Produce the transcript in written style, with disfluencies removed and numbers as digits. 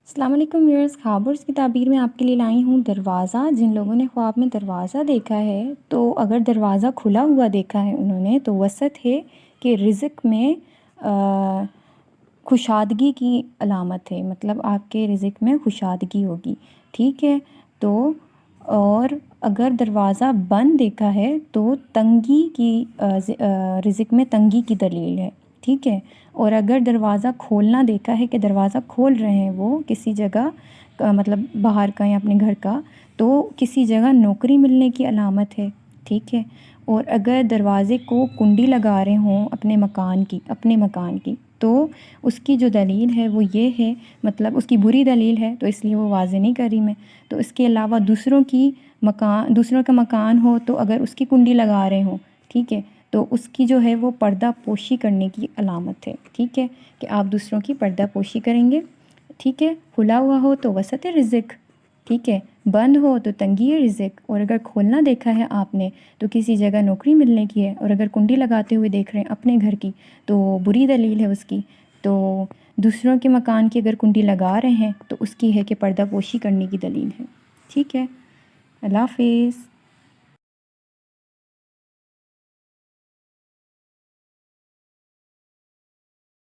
السلام علیکم ویورز، خوابرز کی تعبیر میں آپ کے لیے لائی ہوں دروازہ۔ جن لوگوں نے خواب میں دروازہ دیکھا ہے تو اگر دروازہ کھلا ہوا دیکھا ہے انہوں نے تو وسعت ہے کہ رزق میں خوشادگی کی علامت ہے، مطلب آپ کے رزق میں خوشادگی ہوگی، ٹھیک ہے۔ تو اور اگر دروازہ بند دیکھا ہے تو تنگی کی رزق میں تنگی کی دلیل ہے، ٹھیک ہے۔ اور اگر دروازہ کھولنا دیکھا ہے کہ دروازہ کھول رہے ہیں وہ کسی جگہ مطلب باہر کا یا اپنے گھر کا، تو کسی جگہ نوکری ملنے کی علامت ہے، ٹھیک ہے۔ اور اگر دروازے کو کنڈی لگا رہے ہوں اپنے مکان کی تو اس کی جو دلیل ہے وہ یہ ہے، مطلب اس کی بری دلیل ہے تو اس لیے وہ واضح نہیں کر رہی میں۔ تو اس کے علاوہ دوسروں کا مکان ہو تو اگر اس کی کنڈی لگا رہے ہوں، ٹھیک ہے، تو اس کی جو ہے وہ پردہ پوشی کرنے کی علامت ہے، ٹھیک ہے، کہ آپ دوسروں کی پردہ پوشی کریں گے، ٹھیک ہے۔ کھلا ہوا ہو تو وسعت رزق، ٹھیک ہے، بند ہو تو تنگی رزق، اور اگر کھولنا دیکھا ہے آپ نے تو کسی جگہ نوکری ملنے کی ہے، اور اگر کنڈی لگاتے ہوئے دیکھ رہے ہیں اپنے گھر کی تو بری دلیل ہے اس کی۔ تو دوسروں کے مکان کی اگر کنڈی لگا رہے ہیں تو اس کی ہے کہ پردہ پوشی کرنے کی دلیل ہے، ٹھیک ہے۔ اللہ حافظ۔